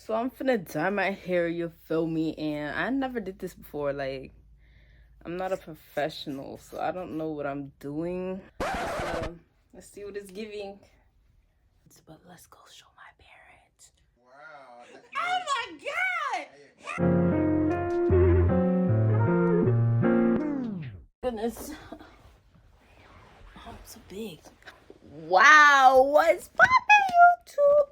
So I'm finna dye my hair, you feel me? And I never did this before. Like, I'm not a professional, so I don't know what I'm doing. So let's see what it's giving. But let's go show my parents. Wow. Oh my god! Goodness. Oh, I'm so big. Wow, what's poppin', YouTube?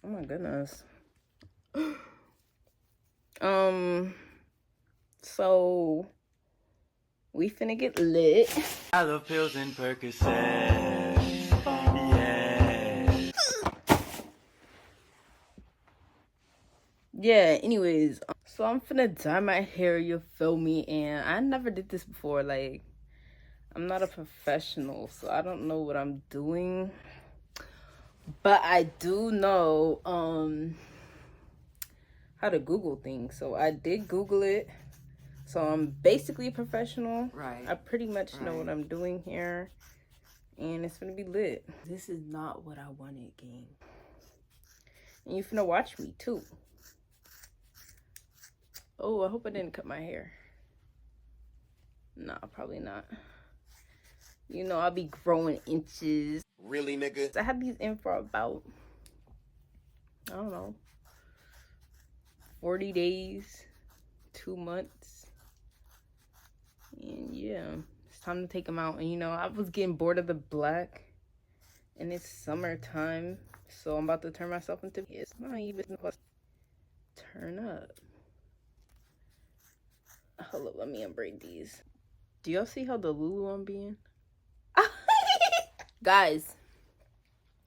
Oh my goodness. So we finna get lit. I love pills and Percocets. Yeah. Yeah, anyways, so I'm finna dye my hair, you feel me? And I never did this before. Like, I'm not a professional, so I don't know what I'm doing. But I do know how to Google things. So I did Google it. So I'm basically a professional. Right. I pretty much know what I'm doing here. And it's gonna be lit. This is not what I wanted, gang. And you finna watch me too. Oh, I hope I didn't cut my hair. Nah, probably not. You know, I'll be growing inches. Really, nigga? I had these in for about, I don't know, 40 days, 2 months. And yeah, it's time to take them out. And you know, I was getting bored of the black. And it's summertime. So I'm about to turn myself into, it's not even turn up. Hold up, let me unbraid these. Do y'all see how the Lulu I'm being? Guys,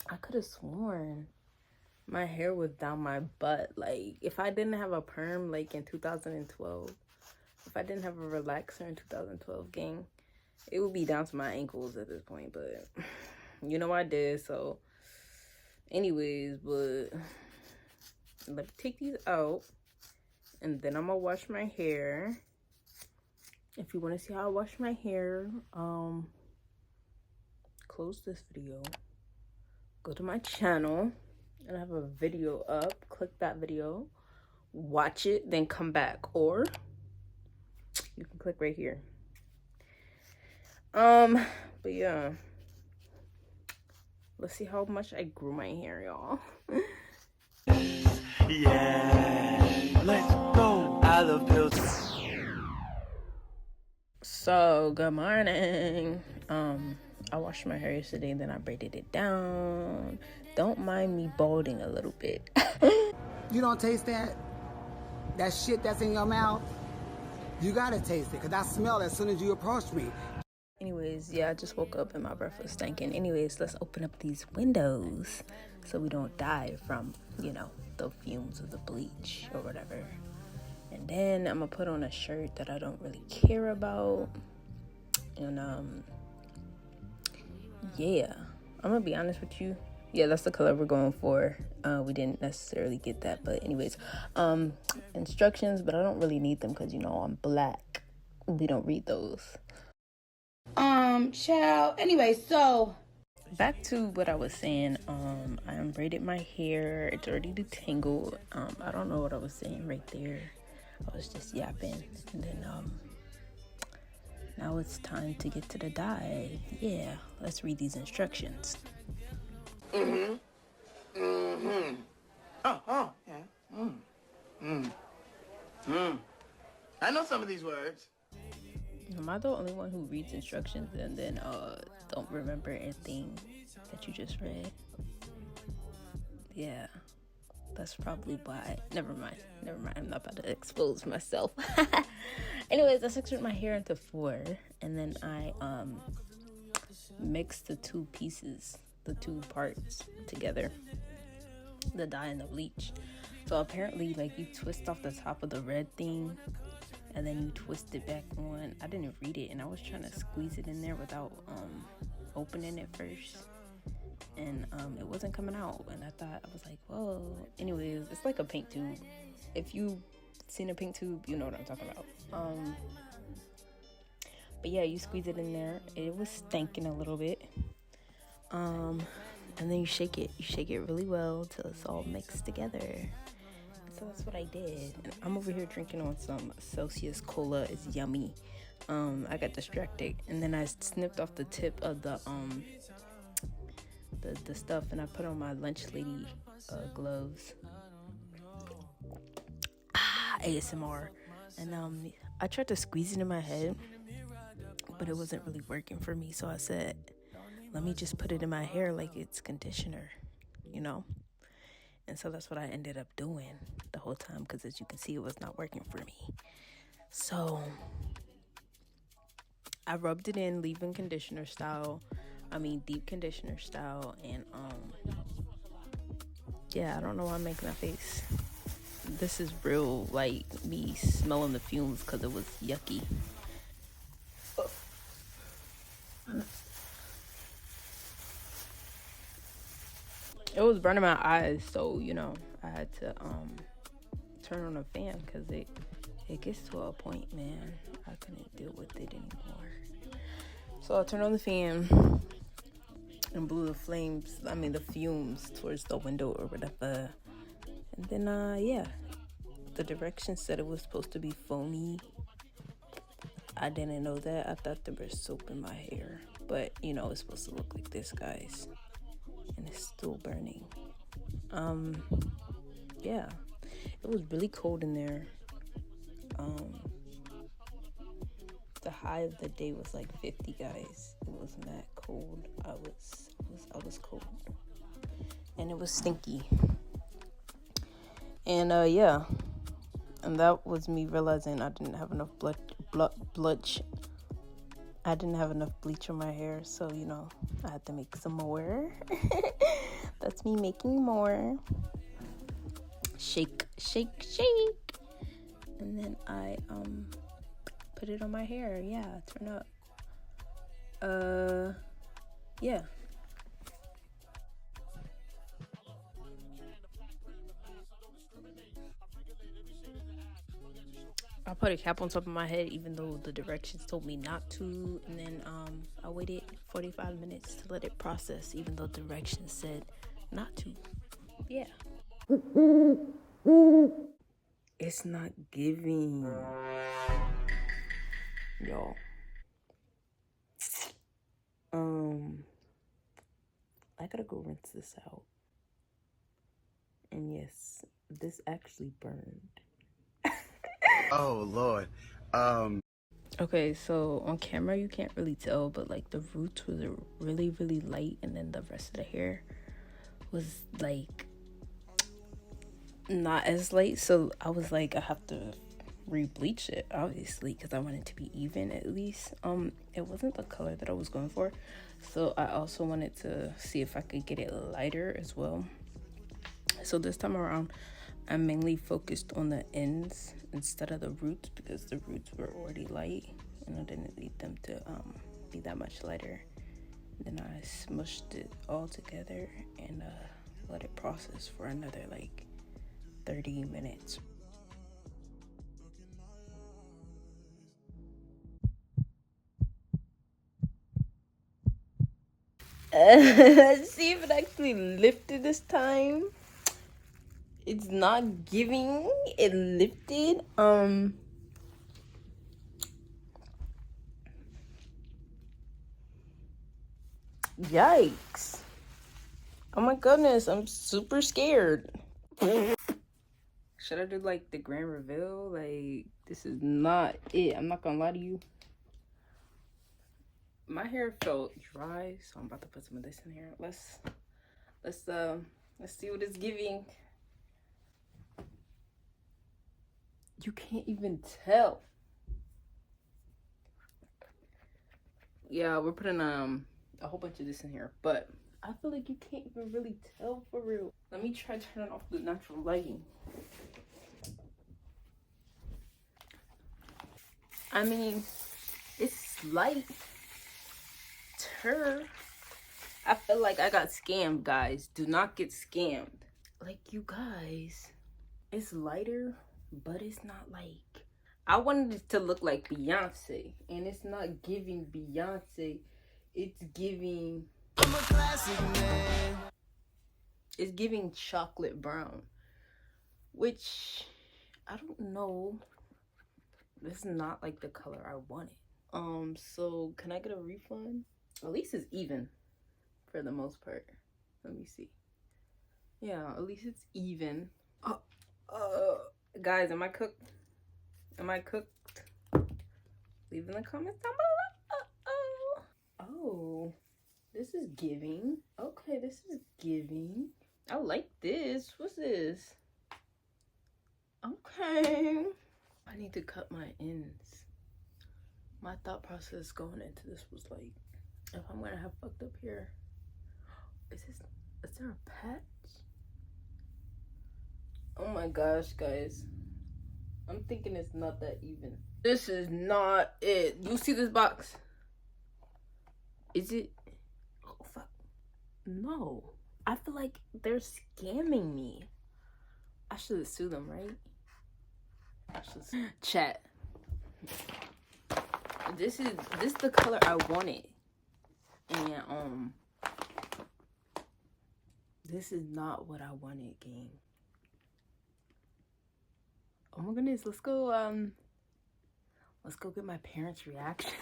I could have sworn my hair was down my butt. Like, if I didn't have a perm, like, in 2012, if I didn't have a relaxer in 2012, gang, it would be down to my ankles at this point. But, you know, I did, so. Anyways, but let me take these out. And then I'm going to wash my hair. If you want to see how I wash my hair, close this video, go to my channel, and I have a video up. Click that video, watch it, then come back, or you can click right here. But yeah, let's see how much I grew my hair, y'all. Yeah. Let's go. I love pills. So good morning. I washed my hair yesterday, and then I braided it down. Don't mind me balding a little bit. You don't taste that? That shit that's in your mouth? You gotta taste it, because I smell it as soon as you approach me. Anyways, yeah, I just woke up and my breath was stinking. Anyways, let's open up these windows so we don't die from, you know, the fumes of the bleach or whatever. And then I'm gonna put on a shirt that I don't really care about. And yeah, I'm gonna be honest with you. Yeah, that's the color we're going for. We didn't necessarily get that, but anyways, instructions, but I don't really need them because, you know, I'm black. We don't read those. Child. Anyway, so back to what I was saying. I unbraided my hair. It's already detangled. I don't know what I was saying right there. I was just yapping. And then now it's time to get to the dye. Yeah, let's read these instructions. Oh, yeah. I know some of these words. Am I the only one who reads instructions and then don't remember anything that you just read? Yeah, that's probably why. Never mind. I'm not about to expose myself. Anyways, I sectioned my hair into 4, and then I mixed the 2 pieces, the 2 parts together, the dye and the bleach. So apparently, like, you twist off the top of the red thing, and then you twist it back on. I didn't read it, and I was trying to squeeze it in there without opening it first, and it wasn't coming out. And I was like, whoa. Anyways, it's like a paint tube. If you've seen a paint tube, you know what I'm talking about. But yeah, you squeeze it in there. It was stinking a little bit. and then you shake it really well till it's all mixed together. So that's what I did, and I'm over here drinking on some Celsius cola. It's yummy. I got distracted, and then I snipped off the tip of the stuff, and I put on my lunch lady gloves. ASMR. And I tried to squeeze it in my head, but it wasn't really working for me, so I said, let me just put it in my hair like it's conditioner, you know. And so that's what I ended up doing the whole time, because as you can see, it was not working for me. So I rubbed it in leave-in conditioner style, deep conditioner style. And yeah, I don't know why I'm making that face. This is real, like, me smelling the fumes because it was yucky. It was burning my eyes, so, you know, I had to turn on a fan, because it gets to a point, man, I couldn't deal with it anymore. So I turned on the fan and blew the fumes towards the window or whatever. And then, yeah, the directions said it was supposed to be foamy. I didn't know that. I thought there was soap in my hair. But, you know, it's supposed to look like this, guys. And it's still burning. Yeah. It was really cold in there. The high of the day was like 50, guys. It wasn't that cold. I was cold. And it was stinky. And yeah. And that was me realizing I didn't have enough I didn't have enough bleach on my hair, so, you know, I had to make some more. That's me making more. Shake, shake, shake. And then I put it on my hair. Yeah, turn up. Yeah. I put a cap on top of my head, even though the directions told me not to. And then I waited 45 minutes to let it process, even though directions said not to. Yeah. It's not giving. Y'all. I gotta go rinse this out. And yes, this actually burned. Oh, Lord. Okay, so on camera you can't really tell, but like the roots were really, really light, and then the rest of the hair was like not as light. So I was like, I have to re-bleach it, obviously, because I want it to be even at least. It wasn't the color that I was going for, so I also wanted to see if I could get it lighter as well. So this time around, I mainly focused on the ends instead of the roots, because the roots were already light and I didn't need them to be that much lighter. Then I smushed it all together and let it process for another like 30 minutes. See if it actually lifted this time. It's not giving. It lifted. Yikes. Oh my goodness, I'm super scared. Should I do like the grand reveal? Like, this is not it. I'm not gonna lie to you. My hair felt dry, so I'm about to put some of this in here. Let's see what it's giving. You can't even tell. Yeah, we're putting a whole bunch of this in here, but I feel like you can't even really tell for real. Let me try turning off the natural lighting. I mean, it's light. I feel like I got scammed, guys. Do not get scammed. Like, you guys, it's lighter, but it's not like, I wanted it to look like Beyonce, and it's not giving Beyonce. It's giving I'm a classic man. It's giving chocolate brown, which I don't know. This is not like the color I wanted. So can I get a refund? At least it's even for the most part. Let me see. Yeah, at least it's even. Guys, am I cooked? Am I cooked? Leave in the comments down below. Oh, this is giving. Okay, this is giving. I like this. What's this? Okay. I need to cut my ends. My thought process going into this was like, if I'm gonna have fucked up here, is there a patch? Oh my gosh, guys. I'm thinking it's not that even. This is not it. You see this box? Is it? Oh, fuck. No. I feel like they're scamming me. I should sue them, right? I should chat. This is the color I wanted. And this is not what I wanted, gang. Oh my goodness, let's go get my parents' reaction.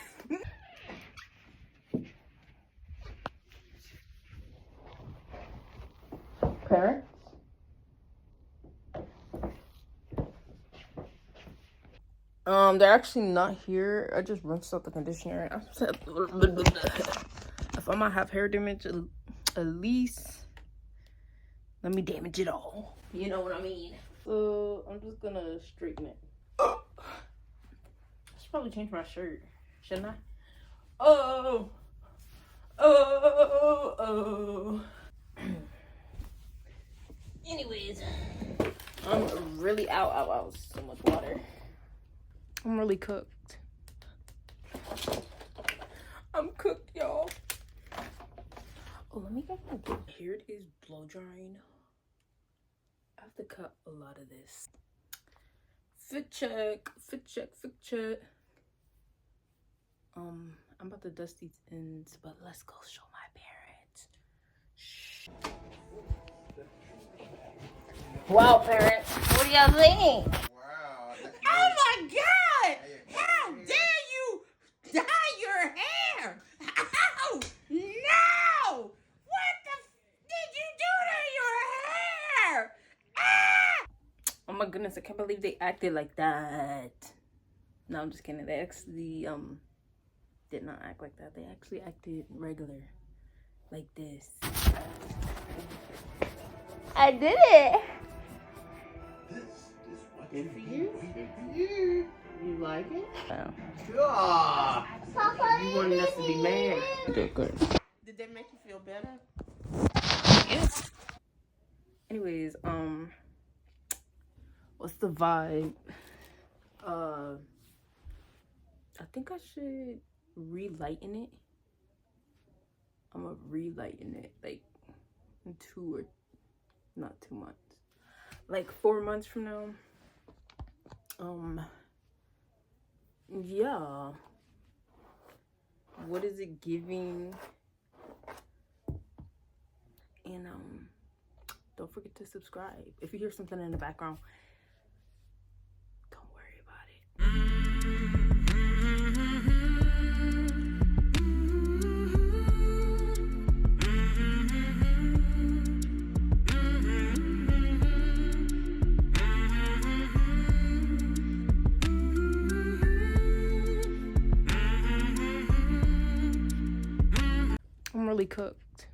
Parents? They're actually not here. I just rinsed out the conditioner. If I'm gonna have hair damage, at least let me damage it all. You know what I mean? So I'm just gonna straighten it. I should probably change my shirt, shouldn't I? Oh. Anyways, I'm really out. So much water. I'm really cooked. I'm cooked, y'all. Oh, let me get my blow. Here it is, blow drying. I have to cut a lot of this. Fit check. I'm about to dust these ends, but let's go show my parents. Shh. Wow, parents, what do y'all think? Wow. Oh my God! How dare you dye your hair? Oh no! What the did you do to your hair? Ah! Oh my goodness, I can't believe they acted like that. No, I'm just kidding. They actually did not act like that. They actually acted regular, like this. I did it. Good for you. Good for you. You like it? Oh. God. You wanted us to be mad. Good. Did that make you feel better? Yes. Anyways, what's the vibe? I think I should relighten it. I'm gonna relighten it like in 2 or not 2 months, like 4 months from now. Yeah. What is it giving? And don't forget to subscribe. If you hear something in the background, don't worry about it. I'm really cooked.